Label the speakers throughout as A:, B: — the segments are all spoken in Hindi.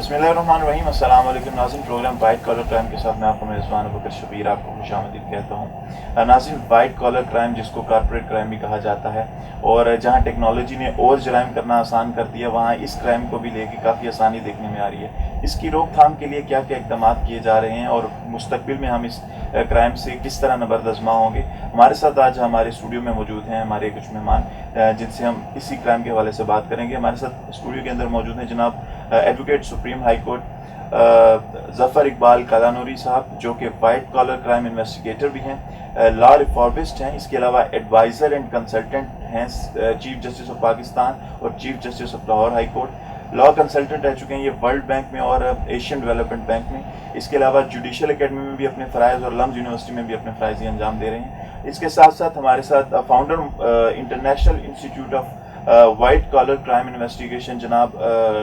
A: बिस्मिल्लाहिर्रहमानिर्रहीम। अस्सलाम वालेकुम नाज़रीन, प्रोग्राम वाइट कॉलर क्राइम के साथ मैं आपको मेज़बान बकर शबीर आपको खुशामदीद कहता हूँ। नाज़रीन, वाइट कॉलर क्राइम जिसको कॉर्पोरेट क्राइम भी कहा जाता है, और जहाँ टेक्नोलॉजी ने और जराइम करना आसान कर दिया, वहाँ इस क्राइम को भी लेके काफ़ी आसानी देखने में आ रही है। इसकी रोकथाम के लिए क्या क्या इक़दाम किए जा रहे हैं और मुस्तक़बिल में हम इस क्राइम से किस तरह नबरदज़मा होंगे। हमारे साथ आज हमारे स्टूडियो में मौजूद हैं हमारे कुछ मेहमान, जिनसे हम इसी क्राइम के हवाले से बात करेंगे। हमारे साथ स्टूडियो के अंदर मौजूद हैं जनाब advocate supreme high court Zafar Iqbal Kalanuri साहब, जो कि वाइट कॉलर क्राइम इन्वेस्टिगेटर भी हैं, लॉ रिफॉर्मिस्ट हैं, इसके अलावा एडवाइज़र एंड कंसल्टेंट हैं चीफ जस्टिस ऑफ पाकिस्तान और chief justice of Lahore high court. Law consultant रह चुके हैं ये वर्ल्ड बैंक में और एशियन डेवलपमेंट बैंक में। इसके अलावा जुडिशल एकेडमी में भी अपने फ़राइज़ और लम्स यूनिवर्सिटी में भी अपने फ़राइज़ अंजाम दे रहे हैं। इसके साथ साथ हमारे साथ founder International Institute of White collar Crime Investigation जनाब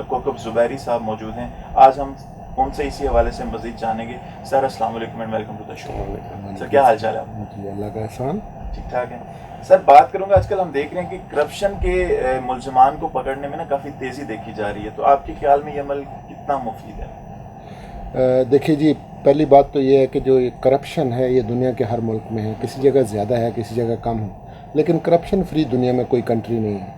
A: कोकब ज़ुबैरी साहब मौजूद हैं। आज हम उनसे इसी हवाले से मज़ीद जानेंगे। सर अस्सलाम वालेकुम and welcome to the show. Sir क्या हाल चाल है आपका?
B: अल्लाह का एहसान।
A: ठीक ठाक है सर। बात करूंगा, आजकल हम देख रहे हैं कि करप्शन के मुल्ज़मान को पकड़ने में ना काफ़ी तेज़ी देखी जा रही है, तो आपके ख्याल में ये अमल कितना मुफीद है?
B: देखिए जी, पहली बात तो ये है कि जो ये करप्शन है ये दुनिया के हर मुल्क में है, किसी जगह ज़्यादा है किसी जगह कम है, लेकिन करप्शन फ्री दुनिया में कोई कंट्री नहीं है।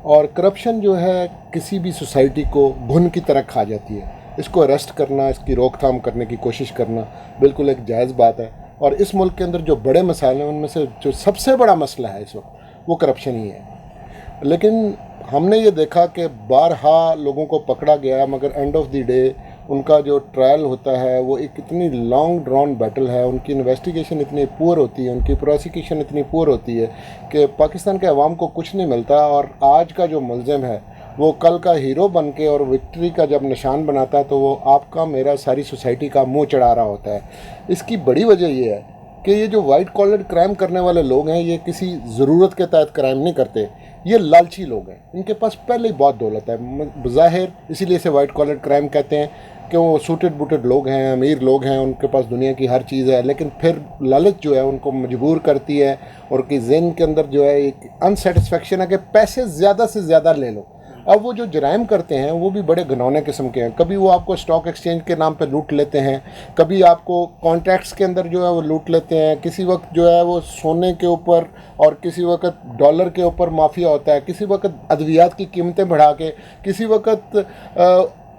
B: और करप्शन जो है किसी भी सोसाइटी को घुन की तरह खा जाती है। इसको अरेस्ट करना, इसकी रोकथाम करने की कोशिश करना बिल्कुल एक जायज़ बात है। और इस मुल्क के अंदर जो बड़े मसाइल हैं उनमें से जो सबसे बड़ा मसला है इस वक्त वो करप्शन ही है। लेकिन हमने ये देखा कि बारहा लोगों को पकड़ा गया, मगर एंड ऑफ द डे उनका जो ट्रायल होता है वो एक इतनी लॉन्ग ड्रॉन बैटल है, उनकी इन्वेस्टिगेशन इतनी पुअर होती है, उनकी प्रोसिक्यूशन इतनी पुअर होती है कि पाकिस्तान के अवाम को कुछ नहीं मिलता। और आज का जो मुलज़िम है वो कल का हीरो बन के और विक्ट्री का जब निशान बनाता है तो वो आपका मेरा सारी सोसाइटी का मुंह चढ़ा रहा होता है। इसकी बड़ी वजह ये है कि ये जो वाइट कॉलर क्राइम करने वाले लोग हैं ये किसी ज़रूरत के तहत क्राइम नहीं करते, ये लालची लोग हैं। इनके पास पहले ही बहुत दौलत है बज़ाहिर, इसीलिए इसे वाइट कॉलर क्राइम कहते हैं कि वो सूटेड बूटेड लोग हैं, अमीर लोग हैं, उनके पास दुनिया की हर चीज़ है, लेकिन फिर लालच जो है उनको मजबूर करती है और कि ज़हन के अंदर जो है एक अनसेटिस्फेक्शन है कि पैसे ज़्यादा से ज़्यादा ले लो। अब वो जो जराइम करते हैं वो भी बड़े घिनौने किस्म के हैं। कभी वो आपको स्टॉक एक्सचेंज के नाम पे लूट लेते हैं, कभी आपको कॉन्ट्रैक्ट्स के अंदर जो है वो लूट लेते हैं, किसी वक्त जो है वो सोने के ऊपर और किसी वक्त डॉलर के ऊपर माफिया होता है, किसी वक्त अद्वियात की कीमतें बढ़ा के, किसी वक्त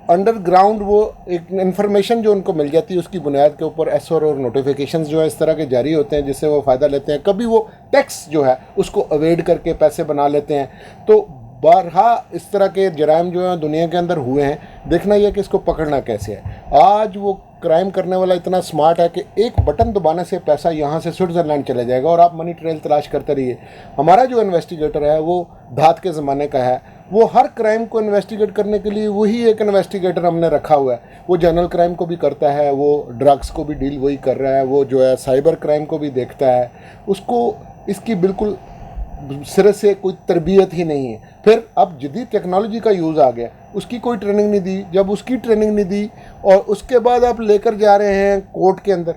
B: अंडरग्राउंड वो एक इन्फॉर्मेशन जो उनको मिल जाती है उसकी बुनियाद के ऊपर एसओआर और नोटिफिकेशंस जो है इस तरह के जारी होते हैं जिससे वो फ़ायदा लेते हैं। कभी वो टैक्स जो है उसको अवॉइड करके पैसे बना लेते हैं। तो बारहा इस तरह के जराइम जो हैं दुनिया के अंदर हुए हैं, देखना यह कि इसको पकड़ना कैसे है। आज वो क्राइम करने वाला इतना स्मार्ट है कि एक बटन दबाने से पैसा यहाँ से स्विट्ज़रलैंड चले जाएगा और आप मनी ट्रेल तलाश करते रहिए। हमारा जो इन्वेस्टिगेटर है वो धात के ज़माने का है, वो हर क्राइम को इन्वेस्टिगेट करने के लिए वही एक इन्वेस्टिगेटर हमने रखा हुआ है। वो जनरल क्राइम को भी करता है, वो ड्रग्स को भी डील वही कर रहा है, वो जो है साइबर क्राइम को भी देखता है। उसको इसकी बिल्कुल सिरे से कोई तरबियत ही नहीं है। फिर अब जदीद टेक्नोलॉजी का यूज़ आ गया, उसकी कोई ट्रेनिंग नहीं दी। जब उसकी ट्रेनिंग नहीं दी और उसके बाद आप लेकर जा रहे हैं कोर्ट के अंदर,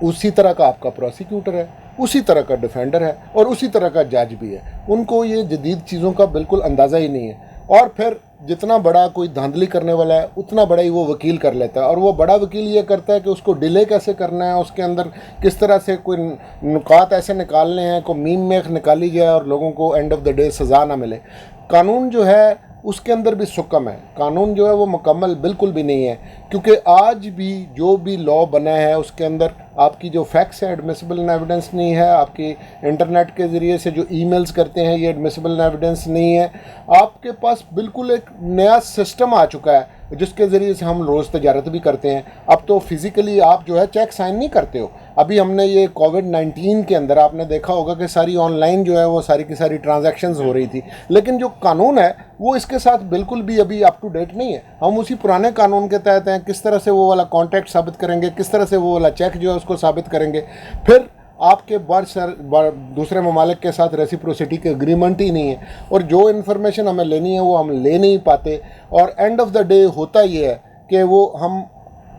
B: उसी तरह का आपका प्रोसिक्यूटर है, उसी तरह का डिफेंडर है और उसी तरह का जज भी है। उनको ये जदीद चीज़ों का बिल्कुल अंदाज़ा ही नहीं है। और फिर जितना बड़ा कोई धांधली करने वाला है उतना बड़ा ही वो वकील कर लेता है। और वो बड़ा वकील ये करता है कि उसको डिले कैसे करना है, उसके अंदर किस तरह से कोई नुकात ऐसे निकालने हैं को मीम में निकाली जाए और लोगों को एंड ऑफ द डे सज़ा ना मिले। कानून जो है उसके अंदर भी सुकम है, कानून जो है वो मुकम्मल बिल्कुल भी नहीं है, क्योंकि आज भी जो भी लॉ बना है उसके अंदर आपकी जो फैक्ट्स हैं एडमिसिबल इन एविडेंस नहीं है, आपकी इंटरनेट के ज़रिए से जो ईमेल्स करते हैं ये एडमिसिबल इन एविडेंस नहीं है। आपके पास बिल्कुल एक नया सिस्टम आ चुका है जिसके ज़रिए से हम रोज़ तजारत भी करते हैं। अब तो फिज़िकली आप जो है चेक साइन नहीं करते हो। अभी हमने ये कोविड-19 के अंदर आपने देखा होगा कि सारी ऑनलाइन जो है वो सारी की सारी ट्रांजैक्शंस हो रही थी, लेकिन जो कानून है वो इसके साथ बिल्कुल भी अभी अप टू डेट नहीं है। हम उसी पुराने कानून के तहत हैं, किस तरह से वो वाला कॉन्टैक्ट साबित करेंगे, किस तरह से वो वाला चेक जो है उसको साबित करेंगे। फिर आपके दूसरे ममालिक के साथ रेसिप्रोसिटी के एग्रीमेंट ही नहीं है और जो इन्फॉर्मेशन हमें लेनी है वो हम ले नहीं पाते। और एंड ऑफ द डे होता ये है कि वो हम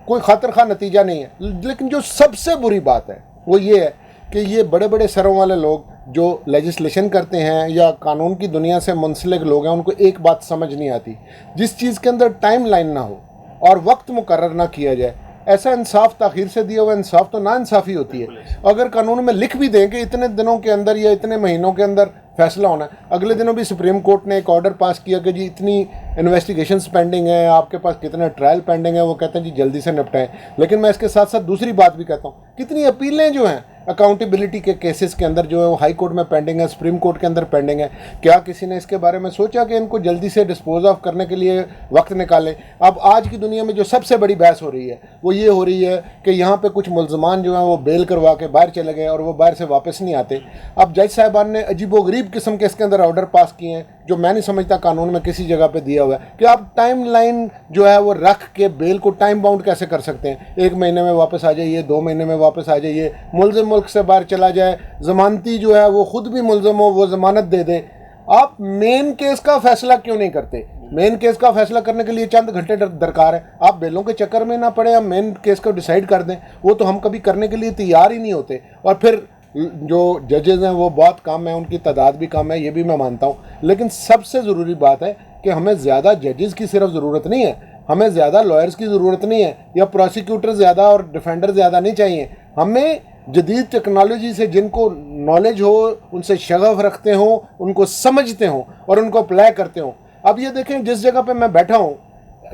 B: कोई खातिर खा नतीजा नहीं है। लेकिन जो सबसे बुरी बात है वो ये है कि ये बड़े बड़े सरों वाले लोग जो लेजिस्लेशन करते हैं या कानून की दुनिया से मुंसलिक लोग हैं, उनको एक बात समझ नहीं आती, जिस चीज़ के अंदर टाइम लाइन ना हो और वक्त मुकर्रर ना किया जाए, ऐसा इंसाफ ताखीर से दिया हुआ इंसाफ तो ना इंसाफ़ी होती है। अगर कानून में लिख भी दें कि इतने दिनों के अंदर या इतने महीनों के अंदर फैसला होना है, अगले दिनों भी सुप्रीम कोर्ट ने एक ऑर्डर पास किया कि जी इतनी इन्वेस्टिगेशंस पेंडिंग है, आपके पास कितने ट्रायल पेंडिंग है, वो कहते हैं जी जल्दी से निपटाएं। लेकिन मैं इसके साथ साथ दूसरी बात भी कहता हूँ, कितनी अपीलें जो हैं अकाउंटेबिलिटी के केसेस के अंदर जो है वो हाई कोर्ट में पेंडिंग है, सुप्रीम कोर्ट के अंदर पेंडिंग है। क्या किसी ने इसके बारे में सोचा कि इनको जल्दी से डिस्पोज ऑफ करने के लिए वक्त निकालें? अब आज की दुनिया में जो सबसे बड़ी बहस हो रही है वो ये हो रही है कि यहाँ पे कुछ मुल्ज़मान जो हैं वो बेल करवा के बाहर चले गए और वो बाहर से वापस नहीं आते। अब जज साहिबान ने अजीबोगरीब किस्म के इसके अंदर ऑर्डर पास किए हैं जो मैं नहीं समझता कानून में किसी जगह पे दिया हुआ है कि आप टाइम लाइन जो है वो रख के बेल को टाइम बाउंड कैसे कर सकते हैं। 1 महीने में वापस आ जाइए, 2 महीने में वापस आ जाइए, मुल्ज़िम मुल्क से बाहर चला जाए, ज़मानती जो है वो खुद भी मुल्ज़िम हो, वो ज़मानत दे दे। आप मेन केस का फैसला क्यों नहीं करते? मेन केस का फैसला करने के लिए चंद घंटे दरकार है। आप बेलों के चक्कर में ना पड़े, आप मेन केस को डिसाइड कर दें। वो तो हम कभी करने के लिए तैयार ही नहीं होते। और फिर जो जजेज़ हैं वो बहुत कम है, उनकी तादाद भी कम है, ये भी मैं मानता हूँ। लेकिन सबसे ज़रूरी बात है कि हमें ज़्यादा जजेज़ की सिर्फ ज़रूरत नहीं है, हमें ज़्यादा लॉयर्स की ज़रूरत नहीं है, या प्रोसिक्यूटर ज़्यादा और डिफेंडर ज़्यादा नहीं चाहिए। हमें जदीद टेक्नोलॉजी से जिनको नॉलेज हो, उनसे शगफ रखते हों, उनको समझते हों और उनको अप्लाई करते हों। अब ये देखें, जिस जगह पे मैं बैठा हूँ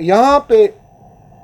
B: यहाँ पे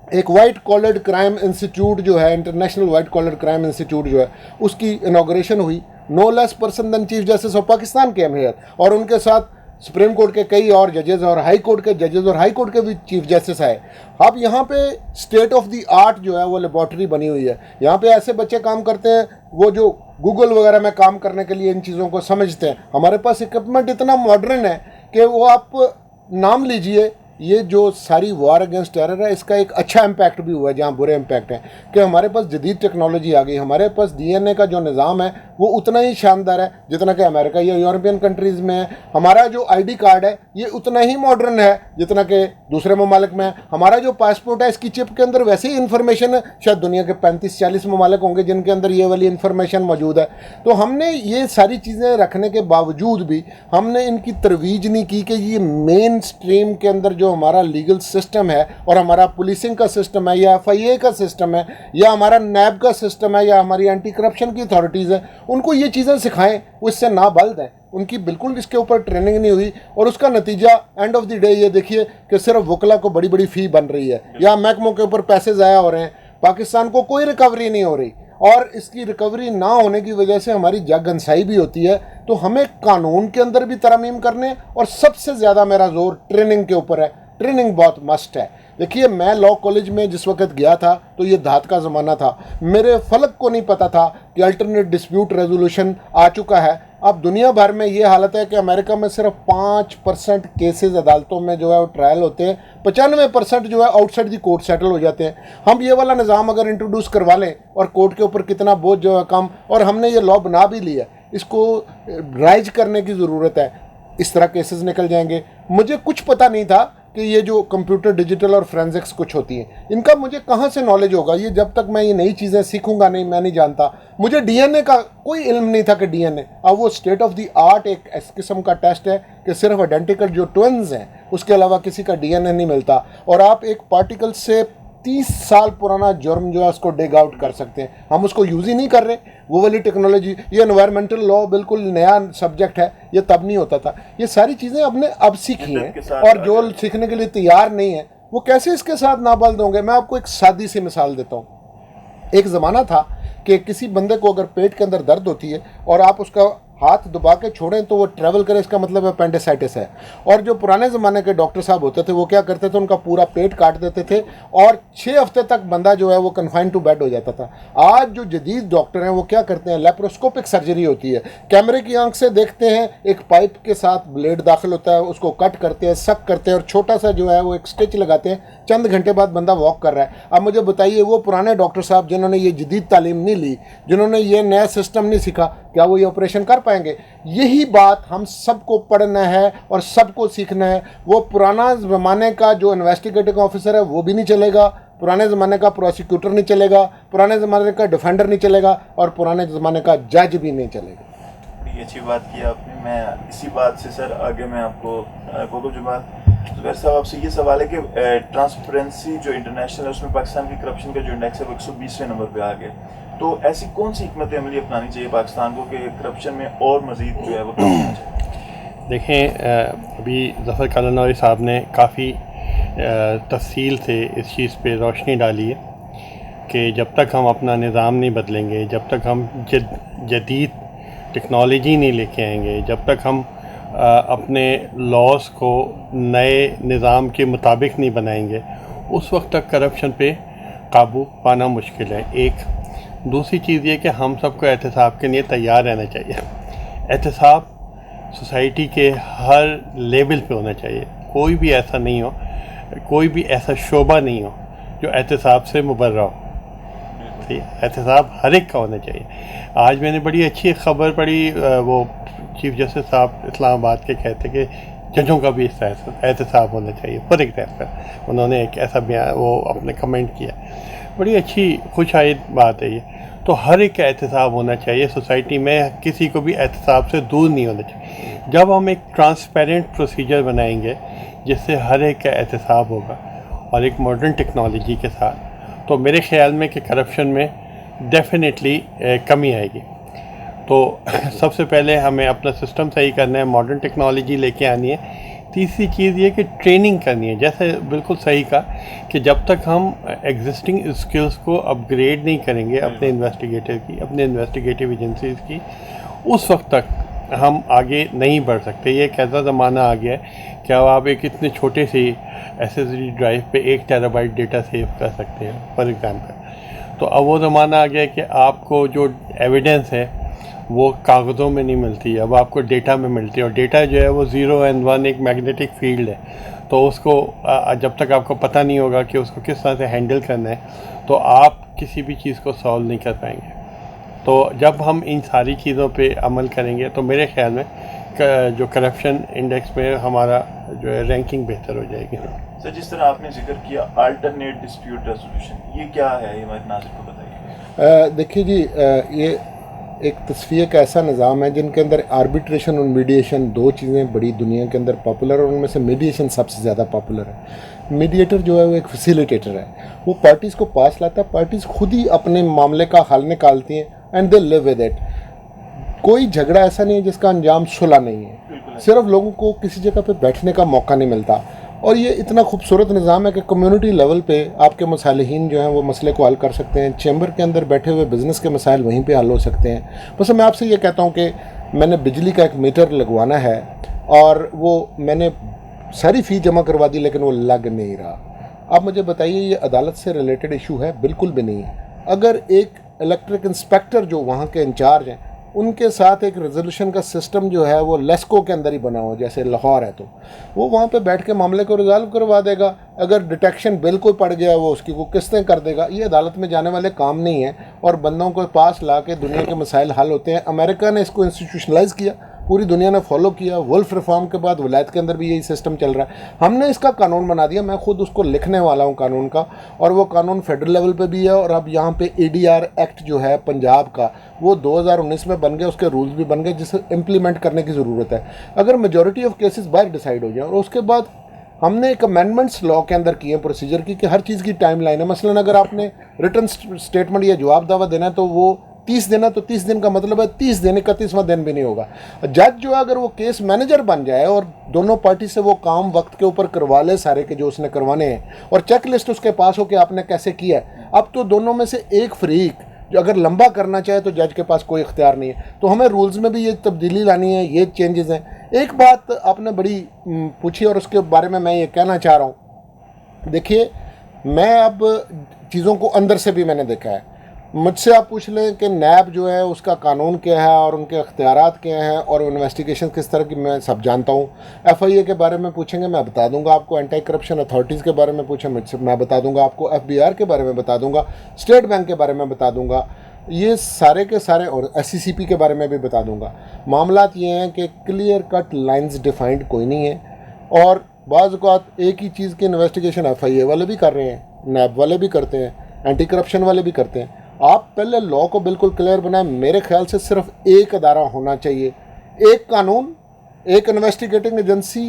B: एक वाइट कॉलर्ड क्राइम इंस्टीट्यूट जो है, international white collar crime institute जो है, उसकी इनाग्रेशन हुई। No less person than chief justice of Pakistan के अमीर और उनके साथ सुप्रीम कोर्ट के कई और जजेस और हाई कोर्ट के जजेस और हाई कोर्ट के भी चीफ जस्टिस आए। अब यहाँ पे स्टेट ऑफ द आर्ट जो है वो लेबॉर्ट्री बनी हुई है। यहाँ पे ऐसे बच्चे काम करते हैं वो जो गूगल वगैरह में काम करने के लिए इन चीज़ों को समझते हैं। हमारे पास इक्विपमेंट इतना मॉडर्न है कि वो आप नाम लीजिए, ये जो सारी वार अगेंस्ट टेरर है इसका एक अच्छा इम्पैक्ट भी हुआ है जहाँ बुरे इम्पैक्ट हैं कि हमारे पास जदीद टेक्नोलॉजी आ गई। हमारे पास डीएनए का जो निज़ाम है वो उतना ही शानदार है जितना कि अमेरिका या यूरोपियन कंट्रीज़ में है। हमारा जो आईडी कार्ड है ये उतना ही मॉडर्न है जितना कि दूसरे ममालिक में है। हमारा जो पासपोर्ट है इसकी चिप के अंदर वैसे ही इन्फॉर्मेशन है, शायद दुनिया के 35-40 ममालिक होंगे जिनके अंदर ये वाली इन्फॉर्मेशन मौजूद है। तो हमने ये सारी चीज़ें रखने के बावजूद भी हमने इनकी तरवीज नहीं की कि ये मेन स्ट्रीम के अंदर जो हमारा लीगल सिस्टम है और हमारा पुलिसिंग का सिस्टम है या एफआईए का सिस्टम है या हमारा नैब का सिस्टम है या हमारी एंटी करप्शन की अथॉरिटीज़ हैं, उनको ये चीज़ें सिखाएं, वो इससे नाबल्द हैं। उनकी बिल्कुल इसके ऊपर ट्रेनिंग नहीं हुई और उसका नतीजा एंड ऑफ द डे ये देखिए कि सिर्फ वकला को बड़ी बड़ी फ़ी बन रही है या महकमों के ऊपर पैसे ज़ाया हो रहे हैं। पाकिस्तान को कोई रिकवरी नहीं हो रही और इसकी रिकवरी ना होने की वजह से हमारी जगहंसाई भी होती है। तो हमें कानून के अंदर भी तरमीम करने और सबसे ज़्यादा मेरा जोर ट्रेनिंग के ऊपर है। ट्रेनिंग बहुत मस्ट है। देखिए, मैं लॉ कॉलेज में जिस वक्त गया था तो ये धात का ज़माना था। मेरे फलक को नहीं पता था कि अल्टरनेट डिस्प्यूट रेजोल्यूशन आ चुका है। अब दुनिया भर में ये हालत है कि अमेरिका में सिर्फ 5% केसेस अदालतों में जो है वो ट्रायल होते हैं, 95% जो है आउटसाइड दी कोर्ट सेटल हो जाते हैं। हम ये वाला निज़ाम अगर इंट्रोड्यूस करवा लें और कोर्ट के ऊपर कितना बोझ जो है कम, और हमने ये लॉ बना भी लिया, इसको राइज करने की ज़रूरत है। इस तरह केसेस निकल जाएंगे। मुझे कुछ पता नहीं था कि ये जो कंप्यूटर डिजिटल और फ्रेंसिक्स कुछ होती हैं, इनका मुझे कहाँ से नॉलेज होगा? ये जब तक मैं ये नई चीज़ें सीखूंगा नहीं, मैं नहीं जानता। मुझे डीएनए का कोई इल्म नहीं था कि डीएनए अब वो स्टेट ऑफ द आर्ट एक इस किस्म का टेस्ट है कि सिर्फ आइडेंटिकल जो ट्विन्स हैं उसके अलावा किसी का डीएनए नहीं मिलता और आप एक पार्टिकल से 30 साल पुराना जुर्म जो है उसको डिग आउट कर सकते हैं। हम उसको यूज़ ही नहीं कर रहे। वो वाली टेक्नोलॉजी, ये एनवायरमेंटल लॉ बिल्कुल नया सब्जेक्ट है, ये तब नहीं होता था। ये सारी चीज़ें हमने अब सीखी हैं और जो सीखने के लिए तैयार नहीं है वो कैसे इसके साथ नाबल्द होंगे। मैं आपको एक सादी सी मिसाल देता हूँ। एक ज़माना था कि किसी बंदे को अगर पेट के अंदर दर्द होती है और आप उसका हाथ दबा के छोड़ें तो वो ट्रैवल करे, इसका मतलब अपेंडिसाइटिस है। और जो पुराने ज़माने के डॉक्टर साहब होते थे वो क्या करते थे, उनका पूरा पेट काट देते थे और 6 हफ्ते तक बंदा जो है वो कन्फाइन टू बेड हो जाता था। आज जो जदीद डॉक्टर हैं वो क्या करते हैं, लेप्रोस्कोपिक सर्जरी होती है। कैमरे की आंख से देखते हैं, एक पाइप के साथ ब्लेड दाखिल होता है, उसको कट करते हैं, सक करते हैं और छोटा सा जो है वो एक स्टिच लगाते हैं। चंद घंटे बाद बंदा वॉक कर रहा है। अब मुझे बताइए, वो पुराने डॉक्टर साहब जिन्होंने ये जदीद तालीम नहीं ली, जिन्होंने ये नया सिस्टम नहीं सीखा, क्या वो ये ऑपरेशन कर पाएंगे? यही बात हम सबको पढ़ना है और सबको सीखना है। वो पुराना ज़माने का जो इन्वेस्टिगेटिंग ऑफिसर है वो भी नहीं चलेगा, पुराने ज़माने का प्रोसिक्यूटर नहीं चलेगा, पुराने ज़माने का डिफेंडर नहीं चलेगा और पुराने ज़माने का जज भी नहीं चलेगा।
A: काफ़ी अच्छी बात की आपने। मैं इसी बात से सर आगे मैं आपको बोलूँ जो बात, ज़ुबैर साहब आपसे ये सवाल है कि ट्रांसपेरेंसी जो इंटरनेशनल है उसमें पाकिस्तान की करप्शन का जो इंडेक्स है वो 120वें नंबर पे आ गया। तो ऐसी कौन सी हिकमत अमली अपनानी चाहिए पाकिस्तान को कि करप्शन में और मज़ीद जो है वो कम होना चाहिए?
C: देखें, अभी ज़फ़र कालानौरी साहब ने काफ़ी तफसील से इस चीज़ पे रोशनी डाली है कि जब तक हम अपना निज़ाम नहीं बदलेंगे, जब तक हम जदीद टेक्नोलॉजी नहीं लेके आएंगे, जब तक हम अपने लॉस को नए निज़ाम के मुताबिक नहीं बनाएंगे, उस वक्त तक करप्शन पे काबू पाना मुश्किल है। एक दूसरी चीज़ ये कि हम सबको एहतसाब के लिए तैयार रहना चाहिए। एहतसाब सोसाइटी के हर लेवल पे होना चाहिए। कोई भी ऐसा नहीं हो, कोई भी ऐसा शोबा नहीं हो जो एहतसाब से मुबर्रा हो। ठीक है, एहतसाब हर एक का होना चाहिए। आज मैंने बड़ी अच्छी खबर पढ़ी, वो चीफ जस्टिस साहब इस्लामाबाद के कहते कि जजों का भी इस एहतसाब होना चाहिए। फॉर एग्जाम्पल उन्होंने एक ऐसा बयान वो अपने कमेंट किया, बड़ी अच्छी खुशाइद बात है ये। तो हर एक का एहतसाब होना चाहिए सोसाइटी में, किसी को भी एहतसाब से दूर नहीं होना चाहिए। जब हम एक ट्रांसपेरेंट प्रोसीजर बनाएंगे जिससे हर एक का एहतसाब होगा और एक मॉडर्न टेक्नोलॉजी के साथ, तो मेरे ख़्याल में कि करप्शन में डेफिनेटली कमी आएगी। तो सबसे पहले हमें अपना सिस्टम सही करना है, मॉडर्न टेक्नोलॉजी लेके आनी है। तीसरी चीज़ ये कि ट्रेनिंग करनी है, जैसे बिल्कुल सही कहा कि जब तक हम एग्जिस्टिंग स्किल्स को अपग्रेड नहीं करेंगे अपने इन्वेस्टिगेटर की, अपने इन्वेस्टिगेटिव एजेंसीज़ की, उस वक्त तक हम आगे नहीं बढ़ सकते। ये एक ऐसा ज़माना आ गया है कि अब आप एक इतने छोटे सी SSD ड्राइव पे 1 टेराबाइट डेटा सेव कर सकते हैं फॉर एग्ज़ाम्पल। तो अब वो ज़माना आ गया कि आपको जो एविडेंस है वो कागज़ों में नहीं मिलती, अब आपको डेटा में मिलती है। और डेटा जो है वो 0 और 1 एक मैग्नेटिक फील्ड है, तो उसको जब तक आपको पता नहीं होगा कि उसको किस तरह से हैंडल करना है, तो आप किसी भी चीज़ को सॉल्व नहीं कर पाएंगे। तो जब हम इन सारी चीज़ों पे अमल करेंगे तो मेरे ख्याल में जो करप्शन इंडेक्स में हमारा जो है रैंकिंग बेहतर हो जाएगी।
A: सर, जिस तरह आपने जिक्र किया अल्टरनेट डिस्प्यूट रेजोल्यूशन, ये क्या है, ये हमारे नाज़िर को बताइए।
B: देखिए जी, ये एक तस्वीर का ऐसा निज़ाम है जिनके अंदर आर्बिट्रेशन और मीडिएशन दो चीज़ें बड़ी दुनिया के अंदर पॉपुलर है, और उनमें से मीडिएशन सबसे ज़्यादा पॉपुलर है। मीडिएटर जो है वो एक फैसिलिटेटर है, वो पार्टीज़ को पास लाता है, पार्टीज़ खुद ही अपने मामले का हल निकालती हैं and they live with it. कोई झगड़ा ऐसा नहीं है जिसका अंजाम सुलह नहीं है, सिर्फ लोगों को किसी जगह पे बैठने का मौका नहीं मिलता। और ये इतना खूबसूरत निज़ाम है कि कम्युनिटी लेवल पे आपके मसालिहीन जो हैं वो मसले को हल कर सकते हैं। चैम्बर के अंदर बैठे हुए बिज़नेस के मसाइल वहीं पे हल हो सकते हैं। बस मैं आपसे ये कहता हूँ कि मैंने बिजली का एक मीटर लगवाना है और वो मैंने सारी फ़ी जमा करवा दी, लेकिन वो लग नहीं रहा। आप मुझे बताइए, ये अदालत से रिलेटेड इशू है? बिल्कुल भी नहीं है। अगर एक इलेक्ट्रिक इंस्पेक्टर जो वहाँ के इंचार्ज हैं, उनके साथ एक रेजोल्यूशन का सिस्टम जो है वो लेस्को के अंदर ही बना हो, जैसे लाहौर है, तो वो वहाँ पे बैठ के मामले को रिजॉल्व करवा देगा। अगर डिटेक्शन बिल कोई पड़ गया वो उसकी वो किस्तें कर देगा। ये अदालत में जाने वाले काम नहीं है, और बंदों को पास ला के दुनिया के मसाइल हल होते हैं। अमेरिका ने इसको इंस्टीट्यूशनलाइज किया, पूरी दुनिया ने फॉलो किया। वुल्फ रिफॉर्म के बाद वलायत के अंदर भी यही सिस्टम चल रहा है। हमने इसका कानून बना दिया, मैं खुद उसको लिखने वाला हूँ कानून का, और वो कानून फेडरल लेवल पे भी है। और अब यहाँ पे ADR एक्ट जो है पंजाब का, वो 2019 में बन गया, उसके रूल्स भी बन गए, जिसे इम्प्लीमेंट करने की ज़रूरत है। अगर मेजॉरिटी ऑफ केसेस बाहर डिसाइड हो जाए, और उसके बाद हमने एक अमेंडमेंट्स लॉ के अंदर किए प्रोसीजर की कि हर चीज़ की टाइम लाइन है। मसलन अगर आपने रिटर्न स्टेटमेंट या जवाब दावा देना है तो वो 30 दिन है, तो 30 दिन का मतलब है 30 दिन, 31वां दिन भी नहीं होगा। जज जो है अगर वो केस मैनेजर बन जाए और दोनों पार्टी से वो काम वक्त के ऊपर करवा ले सारे के जो उसने करवाने हैं, और चेक लिस्ट उसके पास हो कि आपने कैसे किया है, अब तो दोनों में से एक फरीक जो अगर लंबा करना चाहे तो जज के पास कोई इख्तियार नहीं है। तो हमें रूल्स में भी ये तब्दीली लानी है, ये चेंजेस हैं। एक बात आपने बड़ी पूछी और उसके बारे में मैं ये कहना चाह रहा हूँ। देखिए, मैं अब चीज़ों को अंदर से भी मैंने देखा है। मुझसे आप पूछ लें कि नैब जो है उसका कानून क्या है और उनके अख्तियारात क्या हैं और इन्वेस्टिगेशन किस तरह की, मैं सब जानता हूँ। FIA के बारे में पूछेंगे मैं बता दूंगा आपको, एंटी करप्शन अथॉरिटीज़ के बारे में पूछें मुझसे मैं बता दूंगा आपको, FBR के बारे में बता दूंगा, स्टेट बैंक के बारे में बता दूंगा, ये सारे के सारे, और SCCP के बारे में भी बता दूंगा। मामलात ये हैं कि क्लियर कट लाइन्स डिफाइंड कोई नहीं है, और बाज़ औक़ात एक ही चीज़ की इन्वेस्टिगेशन FIA वाले भी कर रहे हैं, नैब वाले भी करते हैं, एंटी करप्शन वाले भी करते हैं। आप पहले लॉ को बिल्कुल क्लियर बनाएं। मेरे ख्याल से सिर्फ एक अदारा होना चाहिए एक कानून, एक इन्वेस्टिगेटिंग एजेंसी,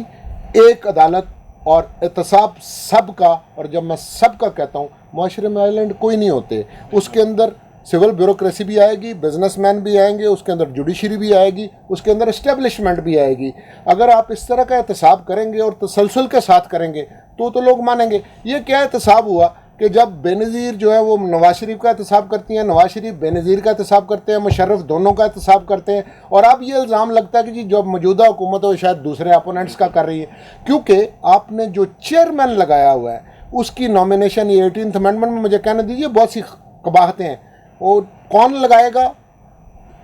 B: एक अदालत और एहतसाब सबका। और जब मैं सबका कहता हूँ, माशरे में आइलैंड कोई नहीं होते, उसके अंदर सिविल ब्यूरोक्रेसी भी आएगी, बिजनेसमैन भी आएंगे, उसके अंदर जुडिशरी भी आएगी, उसके अंदर इस्टेब्लिशमेंट भी आएगी। अगर आप इस तरह का एहतसाब करेंगे और तसलसल के साथ करेंगे तो लोग मानेंगे। ये क्या एहतसाब हुआ कि जब बेनज़ीर जो है वो नवाज शरीफ का एहतसाब करती हैं, नवाज शरीफ बेनज़ीर का एहतसाब करते हैं, मुशर्रफ दोनों का एहतसाब करते हैं, और अब ये इल्ज़ाम लगता है कि जी जो मौजूदा हुकूमत है वो शायद दूसरे अपोनेंट्स का कर रही है, क्योंकि आपने जो चेयरमैन लगाया हुआ है उसकी नॉमिनेशन, ये 18th अमेंडमेंट में मुझे कहने दीजिए, बहुत सी कबाहतें हैं। वो कौन लगाएगा?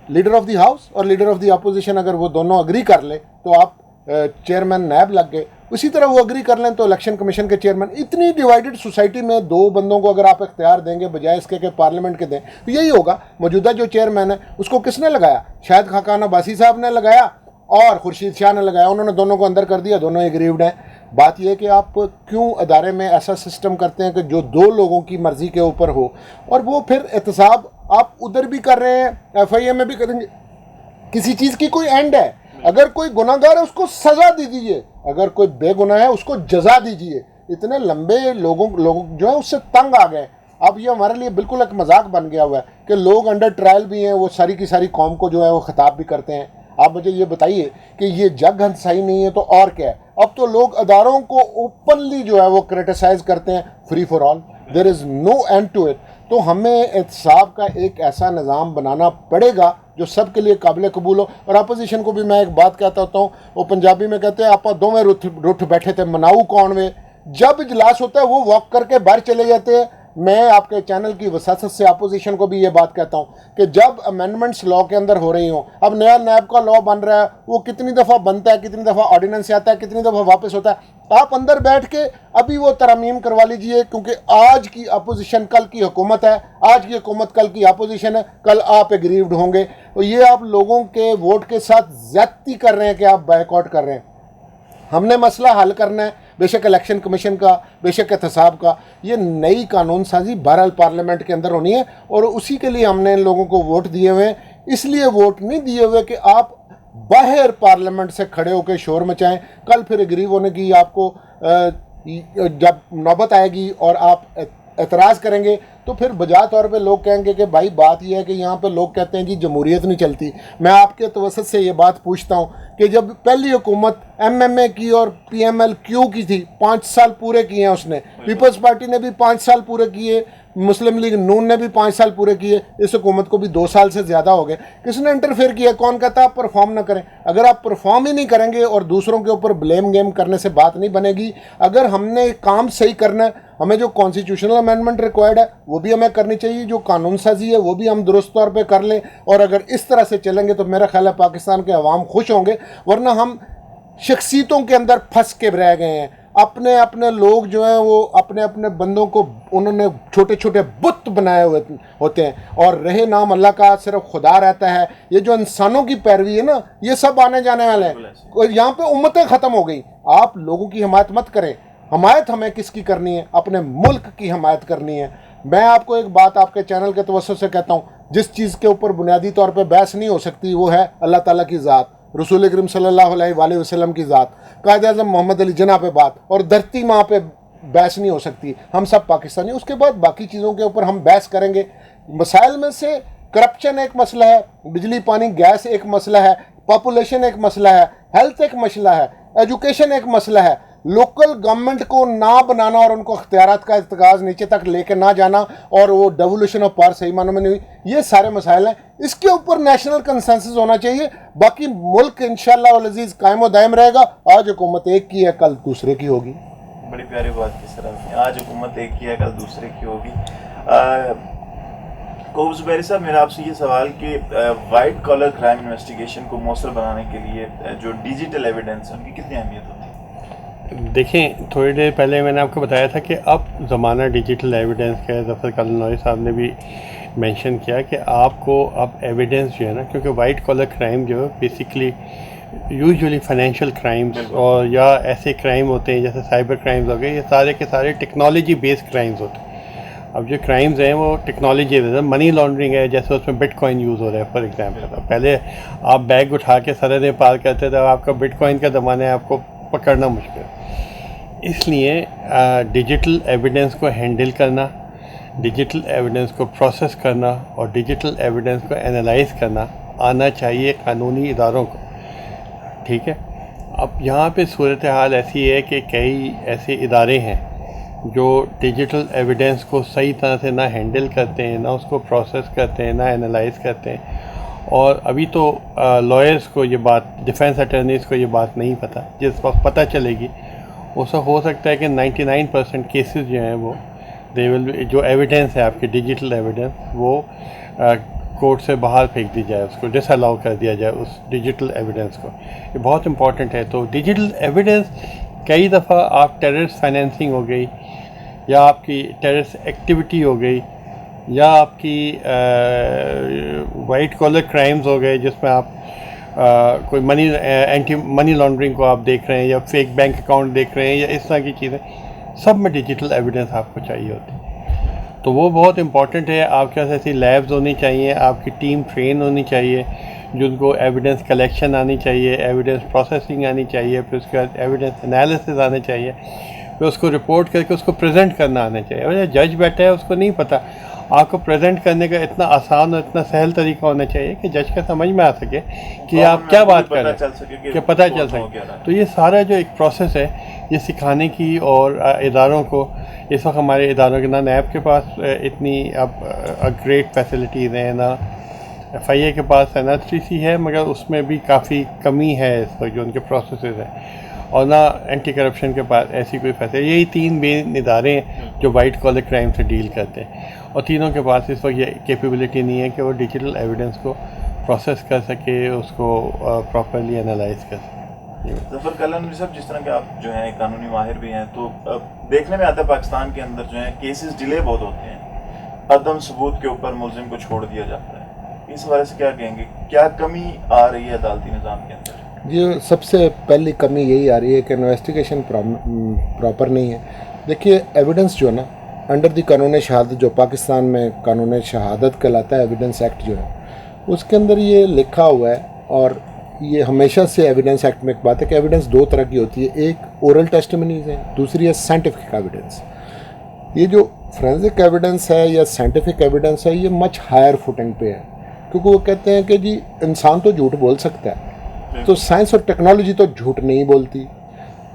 B: लीडर ऑफ द हाउस और लीडर ऑफ द अपोजिशन, अगर वो दोनों अग्री कर ले तो आप चेयरमैन नैब लग गए। उसी तरह वो अग्री कर लें तो इलेक्शन कमीशन के चेयरमैन। इतनी डिवाइडेड सोसाइटी में दो बंदों को अगर आप इख्तियार देंगे बजाय इसके कि पार्लियामेंट के दें, तो यही होगा। मौजूदा जो चेयरमैन है उसको किसने लगाया? शायद खाकान अब्बासी साहब ने लगाया और खुर्शीद शाह ने लगाया। उन्होंने दोनों को अंदर कर दिया, दोनों एग्रीव्ड हैं। बात यह है कि आप क्यों अदारे में ऐसा सिस्टम करते हैं कि जो दो लोगों की मर्जी के ऊपर हो, और वो फिर एहतसाब आप उधर भी कर रहे हैं, FIA में भी करेंगे। किसी चीज़ की कोई एंड है। अगर कोई गुनाहगार है उसको सज़ा दीजिए, अगर कोई बेगुनाह है उसको जजा दीजिए। इतने लंबे लोग जो है उससे तंग आ गए। अब ये हमारे लिए बिल्कुल एक मजाक बन गया हुआ है कि लोग अंडर ट्रायल भी हैं, वो सारी की सारी कौम को जो है वो खिताब भी करते हैं। आप मुझे ये बताइए कि ये जग हंसाई नहीं है तो और क्या है? अब तो लोग अदारों को ओपनली जो है वो क्रिटिसाइज करते हैं, free for all, there is no end to it. तो हमें एहतसाब का एक ऐसा निज़ाम बनाना पड़ेगा जो सब के लिए काबिल कबूल हो। और अपोजिशन को भी मैं एक बात कहता होता हूँ, वो पंजाबी में कहते हैं आप दोवें रुठ बैठे थे मनाऊ कौन वे। जब इजलास होता है वो वॉक करके बाहर चले जाते हैं। मैं आपके चैनल की वसासत से अपोजिशन को भी ये बात कहता हूँ कि जब अमेंडमेंट्स लॉ के अंदर हो रही हों, अब नया नैब का लॉ बन रहा है, वो कितनी दफ़ा बनता है, कितनी दफ़ा ऑर्डिनेंस आता है, कितनी दफ़ा वापस होता है, आप अंदर बैठ के अभी वो तरमीम करवा लीजिए। क्योंकि आज की अपोजिशन कल की हुकूमत है, आज की हुकूमत कल की अपोजिशन है, कल आप एग्रीव्ड होंगे। तो ये आप लोगों के वोट के साथ ज्यादती कर रहे हैं कि आप बायकॉट कर रहे हैं। हमने मसला हल करना है, बेशक इलेक्शन कमीशन का, बेशक एहतसाब का। ये नई कानून साजी बहरहाल पार्लियामेंट के अंदर होनी है, और उसी के लिए हमने इन लोगों को वोट दिए हुए हैं। इसलिए वोट नहीं दिए हुए कि आप बाहर पार्लियामेंट से खड़े होकर शोर मचाएं। कल फिर एग्रीव होने की आपको जब नौबत आएगी और आप एतराज़ करेंगे तो फिर बजा तौर पे लोग कहेंगे कि भाई बात यह है कि यहाँ पे लोग कहते हैं जी जमहूरियत नहीं चलती। मैं आपके तवसत से ये बात पूछता हूँ कि जब पहली हुकूमत MMA की और PMLQ की थी, 5 साल पूरे किए हैं उसने, पीपल्स पार्टी ने भी 5 साल पूरे किए, मुस्लिम लीग नून ने भी 5 साल पूरे किए, इस हुकूमत को भी 2 साल से ज़्यादा हो गए। किसने इंटरफेयर किया? कौन कहता है आप परफॉर्म ना करें? अगर आप परफॉर्म ही नहीं करेंगे और दूसरों के ऊपर ब्लेम गेम करने से बात नहीं बनेगी। अगर हमने काम सही करना है, हमें जो कॉन्स्टिट्यूशनल अमेंडमेंट रिक्वायर्ड है वो भी हमें करनी चाहिए, जो कानून साजी है वो भी हम दुरुस्त तौर पे कर लें। और अगर इस तरह से चलेंगे तो मेरा ख्याल है पाकिस्तान के अवाम खुश होंगे। वरना हम शख्सियतों के अंदर फंस के रह गए हैं। अपने अपने लोग जो हैं वो अपने अपने बंदों को उन्होंने छोटे छोटे बुत बनाए हुए होते हैं, और रहे नाम अल्लाह का सिर्फ खुदा रहता है। ये जो इंसानों की पैरवी है ना, ये सब आने जाने वाले हैं। यहाँ पे उम्मतें ख़त्म हो गई। आप लोगों की हिमायत मत करें। हमायत हमें किसकी करनी है? अपने मुल्क की हमायत करनी है। मैं आपको एक बात आपके चैनल के तवज्जुह से कहता हूँ, जिस चीज़ के ऊपर बुनियादी तौर पे बहस नहीं हो सकती वो है अल्लाह ताला की ज़ात, रसूल करीम सल्लल्लाहु अलैहि वसल्लम की ज़ात, कायद-ए-आज़म मोहम्मद अली जिन्ना पे बात, और धरती माँ पे बहस नहीं हो सकती। हम सब पाकिस्तानी, उसके बाद बाकी चीज़ों के ऊपर हम बहस करेंगे। मसाइल में से करप्शन एक मसला है, बिजली पानी गैस एक मसला है, पॉपुलेशन एक मसला है, हेल्थ एक मसला है, एजुकेशन एक मसला है, लोकल गवर्नमेंट को ना बनाना और उनको इख्तियारात का इर्तिकाज़ नीचे तक लेके ना जाना, और वो डेवोल्यूशन ऑफ पावर सही मानों में नहीं हुई। ये सारे मसाइल हैं, इसके ऊपर नेशनल कंसेंसस होना चाहिए। बाकी मुल्क इंशाअल्लाह वल अज़ीज़ कायम व दायम रहेगा। आज हुकूमत एक की है, कल दूसरे की होगी।
A: बड़ी प्यारी बात की सर आपने, आज हुकूमत एक की है, कल दूसरे की होगी। कोब ज़ुबैरी साहब, मेरा आपसे ये सवाल कि वाइट कॉलर क्राइम इन्वेस्टिगेशन को मौसर बनाने के लिए जो डिजिटल एविडेंस है उनकी कितनी अहमियत होती है?
C: देखें, थोड़ी देर पहले मैंने आपको बताया था कि अब ज़माना डिजिटल एविडेंस का है। ज़फ़र कालनौरी साहब ने भी मेंशन किया कि आपको अब एविडेंस जो है ना, क्योंकि वाइट कॉलर क्राइम जो है बेसिकली यूजुअली फाइनेंशियल क्राइम्स और या ऐसे क्राइम होते हैं जैसे साइबर क्राइम्स हो गए, ये सारे के सारे टेक्नोलॉजी बेस्ड क्राइम्स होते हैं। अब जो क्राइम्स हैं वो टेक्नोलॉजी है, मनी लॉन्ड्रिंग है, जैसे उसमें बिटकॉइन यूज़ हो रहा है फॉर एग्जांपल। पहले आप बैग उठा के सरहदें पार करते थे, आपका बिटकॉइन का ज़माना है, आपको पकड़ना मुश्किल। इसलिए डिजिटल एविडेंस को हैंडल करना, डिजिटल एविडेंस को प्रोसेस करना और डिजिटल एविडेंस को एनालाइज करना आना चाहिए कानूनी इदारों को, ठीक है। अब यहाँ पे सूरत हाल ऐसी है कि कई ऐसे इदारे हैं जो डिजिटल एविडेंस को सही तरह से ना हैंडल करते हैं, ना उसको प्रोसेस करते हैं, ना एनालाइज करते हैं। और अभी तो लॉयर्स को ये बात, डिफेंस अटर्नीज़ को ये बात नहीं पता। जिस वक्त पता चलेगी उस वक्त हो सकता है कि 99% केसेस जो हैं वो दे विल, जो एविडेंस है आपकी डिजिटल एविडेंस, वो कोर्ट से बाहर फेंक दी जाए, उसको डिसअलाउ कर दिया जाए उस डिजिटल एविडेंस को। ये बहुत इंपॉर्टेंट है। तो डिजिटल एविडेंस, कई दफ़ा आप टेररिस्ट फाइनेंसिंग हो गई, या आपकी टेररिस्ट एक्टिविटी हो गई, या आपकी वाइट कॉलर क्राइम्स हो गए जिसमें आप कोई मनी लॉन्ड्रिंग को आप देख रहे हैं, या फेक बैंक अकाउंट देख रहे हैं, या इस तरह की चीज़ें, सब में डिजिटल एविडेंस आपको चाहिए होती है। तो वो बहुत इंपॉर्टेंट है। आपके पास ऐसी लैब्स होनी चाहिए, आपकी टीम ट्रेन होनी चाहिए, जिनको एविडेंस कलेक्शन आनी चाहिए, एविडेंस प्रोसेसिंग आनी चाहिए, फिर उसके बाद एविडेंस एनालिसिस आने चाहिए, फिर उसको रिपोर्ट करके उसको प्रेजेंट करना आना चाहिए। और जो जज बैठा है उसको नहीं पता, आपको प्रेजेंट करने का इतना आसान और इतना सहल तरीका होना चाहिए कि जज का समझ में आ सके कि आप क्या बात कर रहे हैं, कि पता चल सके। तो ये सारा जो एक प्रोसेस है, ये सिखाने की, और इदारों को, इस वक्त हमारे इदारों के ना नैब के पास इतनी अब ग्रेट फैसिलिटीज़ हैं, ना FIA के पास NRCC है, मगर उसमें भी काफ़ी कमी है इस वक्त जो उनके प्रोसेसेस हैं, और ना एंटी करप्शन के पास ऐसी कोई फैसिलिटी। यही 3 मेन इदारे हैं जो वाइट कॉलर क्राइम से डील करते हैं, और तीनों के पास इस वक्त ये कैपेबिलिटी नहीं है कि वो डिजिटल एविडेंस को प्रोसेस कर सके, उसको प्रॉपरली एनालाइज कर सके।
A: जफर कलानवी साहब, जिस तरह के आप जो हैं कानूनी माहिर भी हैं, तो देखने में आता है पाकिस्तान के अंदर जो है केसेस डिले बहुत होते हैं, अदम सबूत के ऊपर मुलजिम को छोड़ दिया जाता है। इस हवाले से क्या कहेंगे, क्या कमी आ रही है अदालती निज़ाम के अंदर?
B: जी, सबसे पहली कमी यही आ रही है कि इन्वेस्टिगेशन प्रॉपर नहीं है। देखिए, एविडेंस जो है ना, अंडर द कानून शहादत, जो पाकिस्तान में कानून शहादत कहलाता है, एविडेंस एक्ट जो है, उसके अंदर ये लिखा हुआ है, और ये हमेशा से एविडेंस एक्ट में एक बात है कि एविडेंस 2 तरह की होती है। एक ओरल टेस्टिमनीज है, दूसरी है साइंटिफिक एविडेंस। ये जो फोरेंसिक एविडेंस है या साइंटिफिक एविडेंस है, ये मच हायर फुटिंग पे है, क्योंकि वो कहते हैं कि जी इंसान तो झूठ बोल सकता है, तो साइंस और टेक्नोलॉजी तो झूठ नहीं बोलती।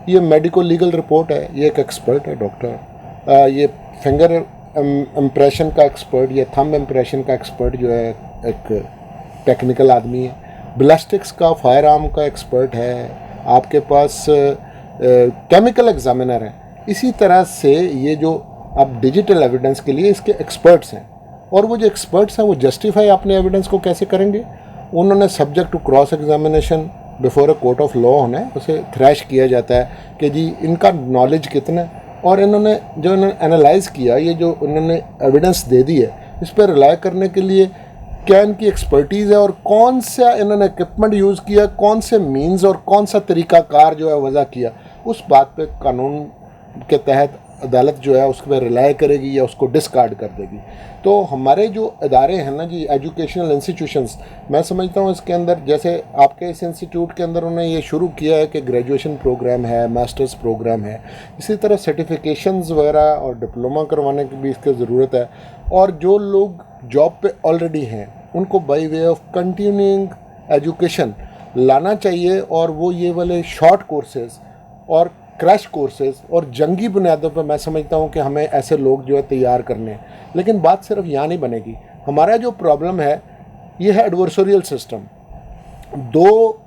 B: ये मेडिको लीगल रिपोर्ट है, ये एक एक्सपर्ट है डॉक्टर, ये फिंगर इम्प्रेशन का एक्सपर्ट, ये थंब इम्प्रेशन का एक्सपर्ट जो है एक टेक्निकल आदमी है, बैलिस्टिक्स का, फायर आर्म का एक्सपर्ट है, आपके पास केमिकल एग्जामिनर है। इसी तरह से ये जो अब डिजिटल एविडेंस के लिए इसके एक्सपर्ट्स हैं, और वो जो एक्सपर्ट्स हैं वो जस्टिफाई अपने एविडेंस को कैसे करेंगे? उन्होंने subject to cross examination before a court of law होना है, उसे थ्रैश किया जाता है कि जी इनका नॉलेज कितना है, और इन्होंने जो एनालाइज किया, ये जो उन्होंने एविडेंस दे दी है, इस पर रिलाई करने के लिए क्या इनकी एक्सपर्टीज़ है, और कौन सा इन्होंने इक्विपमेंट यूज़ किया, कौन से मीन्स और कौन सा तरीक़ाकार जो है वज़ा किया, उस बात पे कानून के तहत अदालत जो है उस पर रिलाई करेगी या उसको डिस्कार्ड कर देगी। तो हमारे जो इदारे हैं ना जी, एजुकेशनल इंस्टीट्यूशंस, मैं समझता हूँ इसके अंदर, जैसे आपके इस इंस्टीट्यूट के अंदर उन्होंने ये शुरू किया है कि ग्रेजुएशन प्रोग्राम है, मास्टर्स प्रोग्राम है, इसी तरह सर्टिफिकेशंस वगैरह और डिप्लोमा करवाने की भी इसकी ज़रूरत है। और जो लोग जॉब पे ऑलरेडी हैं उनको by way of continuing education लाना चाहिए, और वो ये वाले शॉर्ट कोर्सेज और क्रैश कोर्सेज और जंगी बुनियादों पर मैं समझता हूँ कि हमें ऐसे लोग जो है तैयार करने हैं। लेकिन बात सिर्फ यहाँ नहीं बनेगी। हमारा जो प्रॉब्लम है ये है एडवर्सोरियल सिस्टम। 2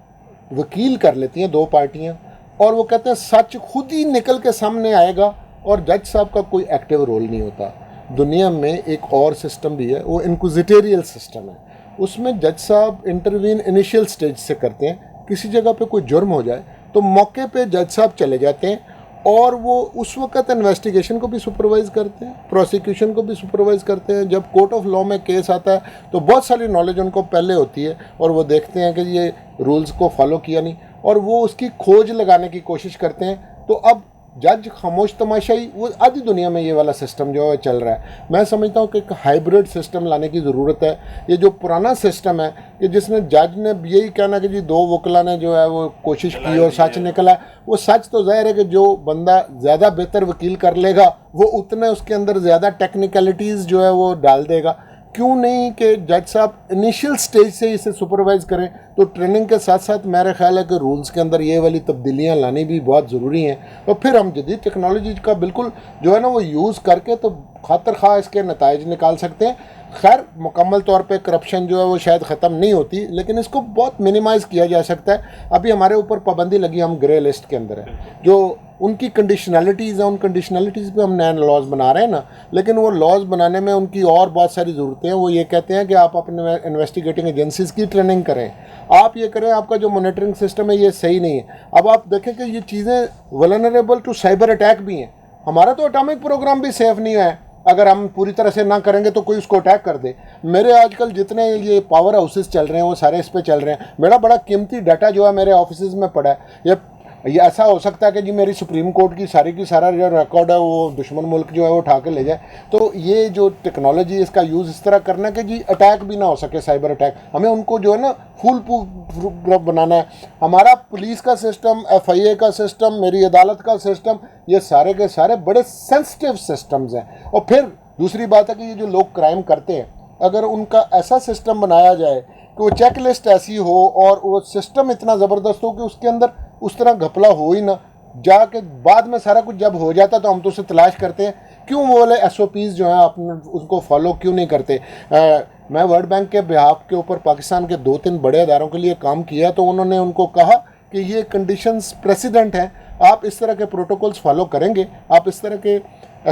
B: वकील कर लेती हैं 2 पार्टियाँ, और वो कहते हैं सच खुद ही निकल के सामने आएगा, और जज साहब का कोई एक्टिव रोल नहीं होता। दुनिया में एक और सिस्टम भी है, वो इंक्विजिटोरियल सिस्टम है। उसमें जज साहब इंटरवीन इनिशियल स्टेज से करते हैं। किसी जगह पे कोई जुर्म हो जाए तो मौके पे जज साहब चले जाते हैं, और वो उस वक्त इन्वेस्टिगेशन को भी सुपरवाइज़ करते हैं, प्रोसिक्यूशन को भी सुपरवाइज़ करते हैं। जब कोर्ट ऑफ लॉ में केस आता है तो बहुत सारी नॉलेज उनको पहले होती है, और वो देखते हैं कि ये रूल्स को फॉलो किया नहीं, और वो उसकी खोज लगाने की कोशिश करते हैं। तो अब जज खामोश तमाशाई, वो आधी दुनिया में ये वाला सिस्टम जो है चल रहा है। मैं समझता हूँ कि एक हाइब्रिड सिस्टम लाने की ज़रूरत है। ये जो पुराना सिस्टम है कि जिसने जज ने यही कहना कि जी दो वकला ने जो है वो कोशिश की और सच निकला, वो सच तो ज़ाहिर है कि जो बंदा ज़्यादा बेहतर वकील कर लेगा वो उतने उसके अंदर ज़्यादा टेक्निकलिटीज़ जो है वो डाल देगा। क्यों नहीं कि जज साहब इनिशियल स्टेज से इसे सुपरवाइज़ करें। तो ट्रेनिंग के साथ साथ मेरा ख्याल है कि रूल्स के अंदर ये वाली तब्दीलियाँ लानी भी बहुत ज़रूरी हैं। और फिर हम जदीद टेक्नोलॉजी का बिल्कुल जो है ना वो यूज़ करके तो खातर खा इसके नताइज निकाल सकते हैं। खैर मुकम्मल तौर पे करप्शन जो है वो शायद ख़त्म नहीं होती, लेकिन इसको बहुत मिनिमाइज़ किया जा सकता है। अभी हमारे ऊपर पाबंदी लगी, हम ग्रे लिस्ट के अंदर है। जो उनकी कंडीशनैलिटीज़ हैं, उन कंडीशनैलिटीज़ पे हम नए लॉज बना रहे हैं ना, लेकिन वो लॉज बनाने में उनकी और बहुत सारी ज़रूरतें हैं। वो ये कहते हैं कि आप अपने इन्वेस्टिगेटिंग एजेंसीज़ की ट्रेनिंग करें, आप ये करें, आपका जो मॉनिटरिंग सिस्टम है ये सही नहीं है। अब आप देखें कि ये चीज़ें वल्नरेबल टू साइबर अटैक भी हैं। हमारा तो एटॉमिक प्रोग्राम भी सेफ़ नहीं है, अगर हम पूरी तरह से ना करेंगे तो कोई उसको अटैक कर दे। मेरे आजकल जितने ये पावर हाउसेस चल रहे हैं वो सारे इस पे चल रहे हैं। मेरा बड़ा कीमती डाटा जो है मेरे ऑफिस में पड़ा है। ये ऐसा हो सकता है कि जी मेरी सुप्रीम कोर्ट की सारा जो रिकॉर्ड है वो दुश्मन मुल्क जो है वो उठा के ले जाए। तो ये जो टेक्नोलॉजी इसका यूज़ इस तरह करना कि जी अटैक भी ना हो सके, साइबर अटैक। हमें उनको जो है ना फुल प्रूफ बनाना है। हमारा पुलिस का सिस्टम, FIA का सिस्टम, मेरी अदालत का सिस्टम, ये सारे के सारे बड़े सेंसिटिव सिस्टम्स हैं। और फिर दूसरी बात है कि ये जो लोग क्राइम करते हैं, अगर उनका ऐसा सिस्टम बनाया जाए कि वो चेक लिस्ट ऐसी हो और वो सिस्टम इतना ज़बरदस्त हो कि उसके अंदर उस तरह घपला हो ही ना, जाके बाद में सारा कुछ जब हो जाता तो हम तो उसे तलाश करते हैं। क्यों वो वाले SOPs जो हैं अपने उनको फॉलो क्यों नहीं करते। मैं वर्ल्ड बैंक के बिहाफ के ऊपर पाकिस्तान के 2-3 बड़े अदारों के लिए काम किया, तो उन्होंने उनको कहा कि ये कंडीशंस प्रेसिडेंट हैं, आप इस तरह के प्रोटोकॉल्स फॉलो करेंगे, आप इस तरह के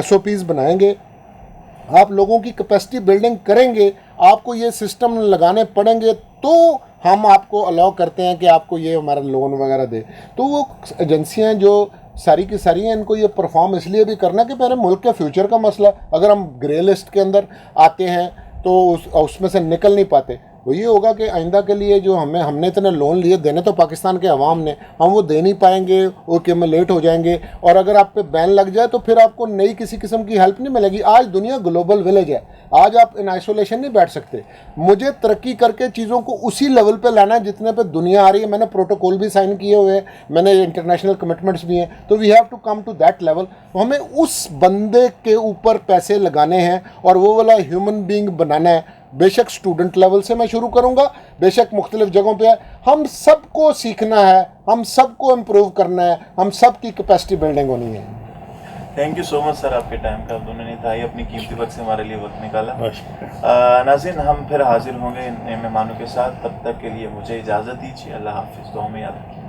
B: SOPs बनाएंगे, आप लोगों की कैपेसिटी बिल्डिंग करेंगे, आपको ये सिस्टम लगाने पड़ेंगे, तो हम आपको अलाउ करते हैं कि आपको ये हमारा लोन वगैरह दे। तो वो एजेंसियां जो सारी की सारी हैं, इनको ये परफॉर्म इसलिए भी करना कि मेरे मुल्क के फ्यूचर का मसला। अगर हम ग्रे लिस्ट के अंदर आते हैं तो उसमें से निकल नहीं पाते। वो ये होगा कि आइंदा के लिए जो हमने इतने लोन लिए, देने तो पाकिस्तान के अवाम ने, हम वो दे नहीं पाएंगे, वो क्यूमुलेट हो जाएंगे। और अगर आप पे बैन लग जाए तो फिर आपको नई किसी किस्म की हेल्प नहीं मिलेगी। आज दुनिया ग्लोबल विलेज है, आज आप इन आइसोलेशन नहीं बैठ सकते। मुझे तरक्की करके चीज़ों को उसी लेवल पे लाना है जितने पे दुनिया आ रही है। मैंने प्रोटोकॉल भी साइन किए हुए हैं, मैंने इंटरनेशनल कमिटमेंट्स भी हैं। तो we have to come to that level. हमें उस बंदे के ऊपर पैसे लगाने हैं और वो वाला ह्यूमन बींग बनाना है। बेशक स्टूडेंट लेवल से मैं शुरू करूंगा, बेशक मुख्तलिफ जगहों पे है। हम सबको सीखना है, हम सबको इम्प्रूव करना है, हम सब की कैपेसिटी बिल्डिंग होनी है।
A: Thank you so much sir, आपके टाइम का दोनों ने था अपनी कीमती वक्त से हमारे लिए वक्त निकाला। नाज़रीन, हम फिर हाजिर होंगे नए मेहमानों के साथ। तब तक के लिए मुझे इजाज़त दीजिए। अल्लाह हाफिज़, दुआ में याद रखिए।